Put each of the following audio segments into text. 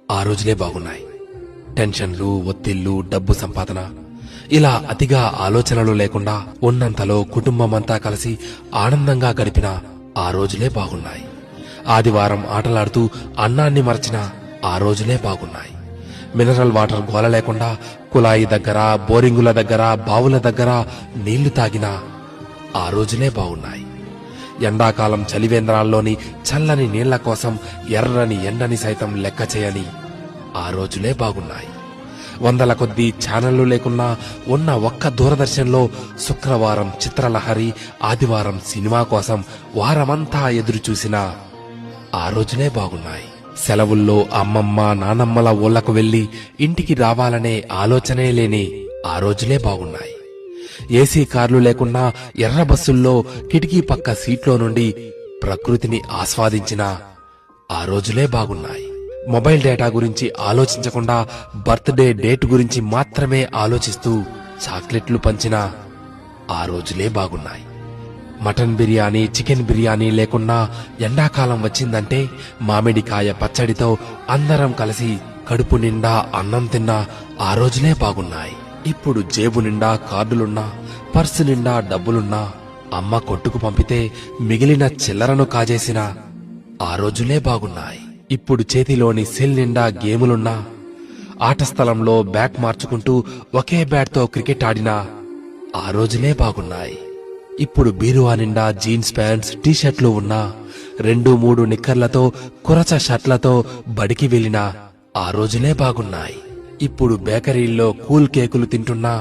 ఆ రోజులే బాగున్నాయి. టెన్షన్లు, ఒత్తిళ్లు, డబ్బు సంపాదన ఇలా అతిగా ఆలోచనలు లేకుండా ఉన్నంతలో కుటుంబమంతా కలిసి ఆనందంగా గడిపిన ఆ రోజులే బాగున్నాయి. ఆదివారం ఆటలాడుతూ అన్నాన్ని మరచిన ఆ రోజులే బాగున్నాయి. మినరల్ వాటర్ గోల లేకుండా కుళాయి దగ్గర, బోరింగుల దగ్గర, బావుల దగ్గర నీళ్లు తాగిన ఆ రోజులే బాగున్నాయి. ఎండాకాలం చలివేంద్రాల్లోని చల్లని నీళ్ల కోసం ఎర్రని ఎండని సైతం లెక్క చేయని ఆ రోజులే బాగున్నాయి. వందల కొద్దీ ఛానళ్లు లేకున్నా ఉన్న ఒక్క దూరదర్శన్లో శుక్రవారం చిత్రలహరి, ఆదివారం సినిమా కోసం వారమంతా ఎదురు చూసిన ఆ రోజులే బాగున్నాయి. సెలవుల్లో అమ్మమ్మ, నానమ్మల ఊళ్లకు వెళ్లి ఇంటికి రావాలనే ఆలోచనే లేని ఆ రోజులే బాగున్నాయి. ఏసీ కార్లు లేకున్నా ఎర్ర బస్సుల్లో కిటికీ పక్క సీట్లో నుండి ప్రకృతిని ఆస్వాదించిన ఆ రోజులే బాగున్నాయి. మొబైల్ డేటా గురించి ఆలోచించకుండా బర్త్డే డేట్ గురించి మాత్రమే ఆలోచిస్తూ చాక్లెట్లు పంచిన ఆ రోజులే బాగున్నాయి. మటన్ బిర్యానీ, చికెన్ బిర్యానీ లేకున్నా ఎండాకాలం వచ్చిందంటే మామిడికాయ పచ్చడితో అందరం కలిసి కడుపు నిండా అన్నం తిన్న ఆ రోజులే బాగున్నాయి. ఇప్పుడు జేబు నిండా కార్డులున్నా, పర్సు నిండా డబ్బులున్నా అమ్మ కొట్టుకు పంపితే మిగిలిన చిల్లరను కాజేసిన ఆ రోజులే బాగున్నాయి. ఇప్పుడు చేతిలోని సెల్ నిండా గేములున్నా, ఆట స్థలంలో బ్యాట్ మార్చుకుంటూ ఒకే బ్యాట్తో క్రికెట్ ఆడిన ఆ రోజులే బాగున్నాయి. ఇప్పుడు బీరువా నిండా జీన్స్ ప్యాంట్స్, టీషర్ట్లు ఉన్నా 2-3 నిక్కర్లతో, కురచ షర్ట్లతో బడికి వెళ్లిన ఆ రోజులే బాగున్నాయి. ఇప్పుడు బేకరీల్లో కూల్ కేకులు తింటున్నా,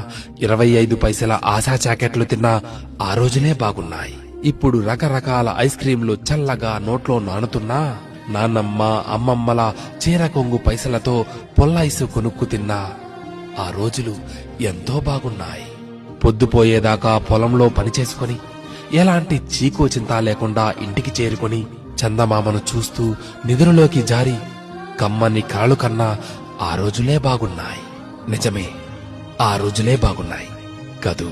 25 పైసల ఆశా జాకెట్లు తిన్నా ఆ రోజులే బాగున్నాయి. ఇప్పుడు రకరకాల ఐస్ క్రీంలు చల్లగా నోట్లో నానుతున్నా, నాన్నమ్మ, అమ్మమ్మల చీర కొంగు పైసలతో పొల్లైసు కొనుక్కు తిన్నా ఆ రోజులు ఎంతో బాగున్నాయి. పొద్దుపోయేదాకా పొలంలో పనిచేసుకుని ఎలాంటి చీకు చింత లేకుండా ఇంటికి చేరుకుని చందమామను చూస్తూ నిద్రలోకి జారి కమ్మని కలలు కన్నా ఆ రోజులే బాగున్నాయి. నిజమే, ఆ రోజులే బాగున్నాయి కదూ.